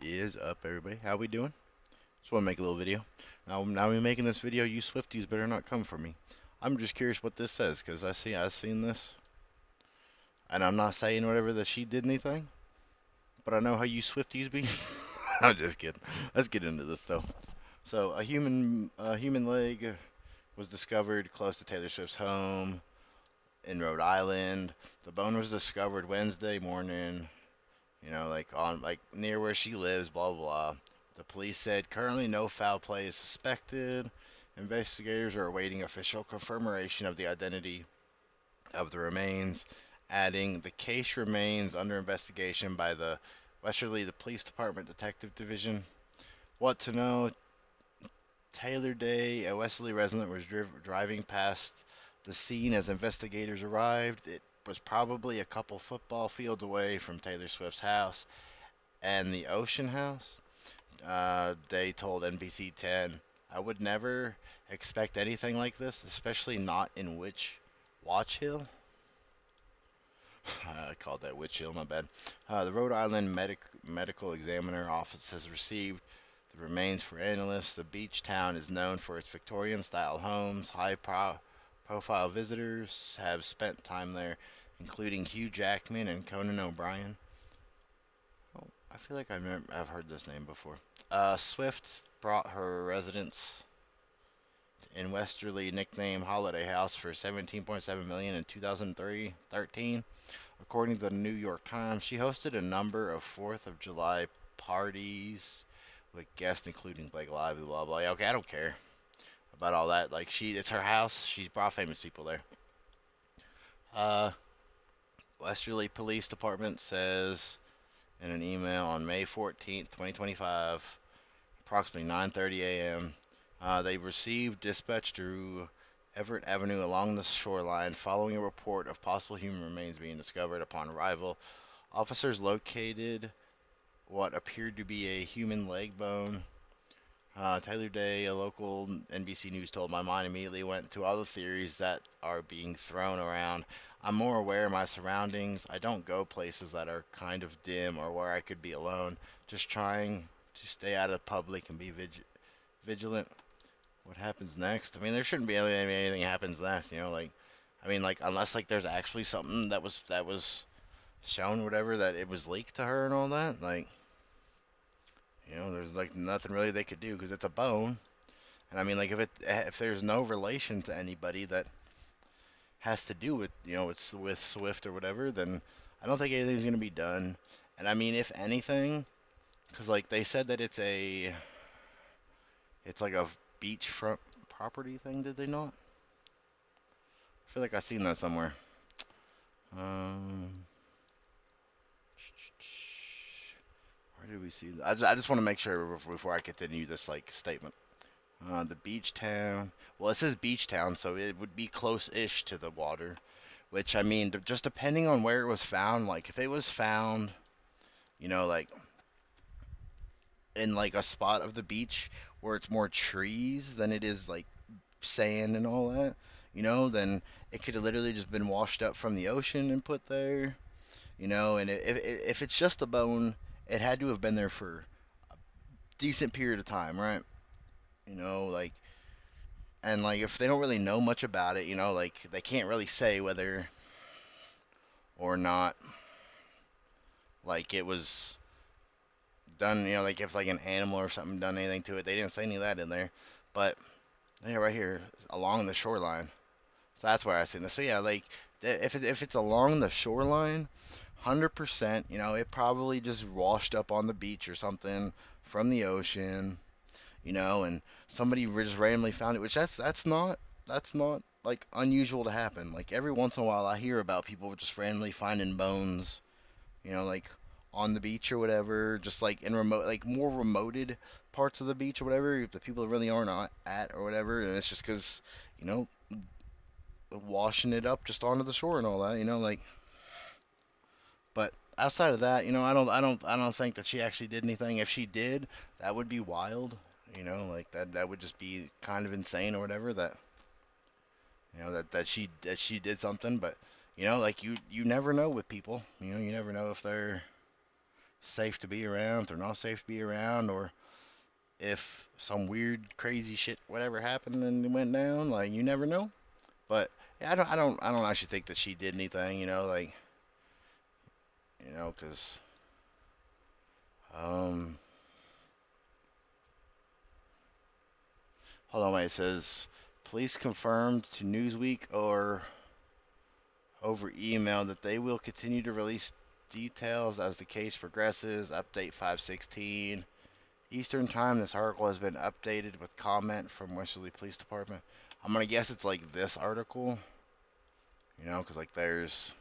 Is up, everybody? How we doing? Just want to make a little video. Now we making this video. You Swifties better not come for me. I'm just curious what this says because I seen this, and I'm not saying whatever that she did anything, but I know how you Swifties be. I'm just kidding. Let's get into this though. So a human leg was discovered close to Taylor Swift's home in Rhode Island. The bone was discovered Wednesday morning. Like on like near where she lives, blah blah blah. The police said currently no foul play is suspected. Investigators are awaiting official confirmation of the identity of the remains, adding the case remains under investigation by the Westerly, the Police Department Detective Division. What to know? Taylor Day, a Westerly resident, was driving past the scene as investigators arrived. It was probably a couple football fields away from Taylor Swift's house and the Ocean House. They told NBC 10, I would never expect anything like this, especially not in Watch Hill. I called that Witch Hill, my bad. The Rhode Island Medical Examiner Office has received the remains for analysts. The beach town is known for its Victorian style homes. Profile visitors have spent time there, including Hugh Jackman and Conan O'Brien. Oh, I feel like I've heard this name before. Swift brought her residence in Westerly, nicknamed Holiday House, for 17.7 million in 2013. According to the New York Times, she hosted a number of 4th of July parties with guests including Blake Lively, blah blah. Yeah, okay, I don't care about all that. Like it's her house. She's brought famous people there. Uh, Westerly Police Department says in an email on May 14th, 2025, approximately 9:30 a.m. They received dispatch through Everett Avenue along the shoreline following a report of possible human remains being discovered. Upon arrival, officers located what appeared to be a human leg bone. Taylor Day, a local NBC News, told my mind immediately went to all the theories that are being thrown around. I'm more aware of my surroundings. I don't go places that are kind of dim or where I could be alone. Just trying to stay out of public and be vigilant. What happens next? I mean, there shouldn't be anything happens next. Like unless like there's actually something that was shown, whatever, that it was leaked to her and all that. Like, there's like nothing really they could do because it's a bone. And I mean, like if there's no relation to anybody that has to do with it's with Swift or whatever, then I don't think anything's gonna be done. And I mean, if anything, because like they said that it's like a beachfront property thing, did they not? I feel like I seen that somewhere. Um, where did we see that? I just want to make sure before I continue this like statement. The beach town. Well, it says beach town, so it would be close-ish to the water. Which I mean, just depending on where it was found. Like if it was found, like in like a spot of the beach where it's more trees than it is like sand and all that, then it could have literally just been washed up from the ocean and put there. And if it's just a bone, it had to have been there for a decent period of time, right? Like, and like if they don't really know much about it, like they can't really say whether or not like it was done, like if like an animal or something done anything to it. They didn't say any of that in there, but yeah, right here along the shoreline. So that's where I seen this. So yeah, like if it's along the shoreline, 100%, it probably just washed up on the beach or something from the ocean, and somebody just randomly found it, which that's not like unusual to happen. Like every once in a while, I hear about people just randomly finding bones, like on the beach or whatever, just like in like more remoted parts of the beach or whatever, if the people really aren't at or whatever, and it's just because, you know, washing it up just onto the shore and all that, like. But outside of that, I don't think that she actually did anything. If she did, that would be wild. Like that would just be kind of insane or whatever. That she did something, but like you never know with people. You never know if they're safe to be around, if they're not safe to be around, or if some weird, crazy shit, whatever happened and it went down. Like you never know. But yeah, I don't actually think that she did anything. Like because um, hold on, wait. It says police confirmed to Newsweek or over email that they will continue to release details as the case progresses. Update 5:16 Eastern Time. This article has been updated with comment from Westerly Police Department. I'm gonna guess it's like this article, because like there is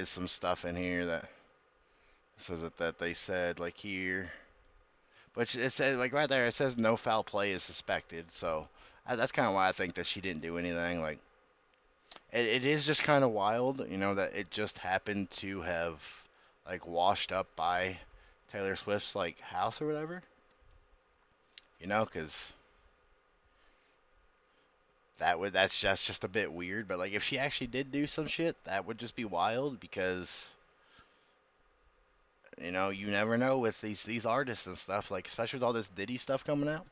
some stuff in here that says that they said like here, but it says like right there it says no foul play is suspected. So that's kind of why I think that she didn't do anything. Like it is just kind of wild, that it just happened to have like washed up by Taylor Swift's like house or whatever. Because that's just a bit weird. But like if she actually did do some shit, that would just be wild because you never know with these artists and stuff. Like especially with all this Diddy stuff coming out.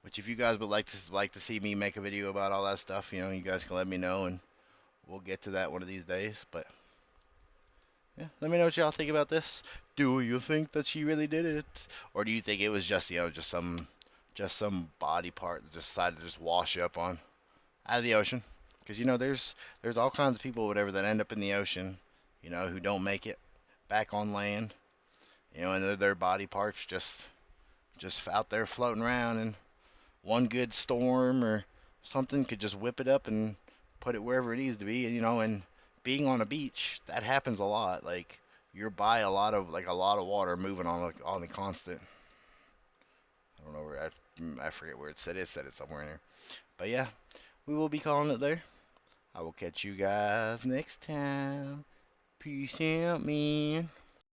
Which if you guys would like to see me make a video about all that stuff, you guys can let me know and we'll get to that one of these days. But yeah, let me know what y'all think about this. Do you think that she really did it, or do you think it was just just some body part that just decided to just wash up on out of the ocean? Because there's all kinds of people whatever that end up in the ocean, who don't make it back on land, and their body parts just out there floating around, and one good storm or something could just whip it up and put it wherever it needs to be. And being on a beach, that happens a lot. Like you're by a lot of water moving on the constant. I don't know where I forget where it said it. Said it somewhere in here. But yeah, we will be calling it there. I will catch you guys next time. Peace out, man.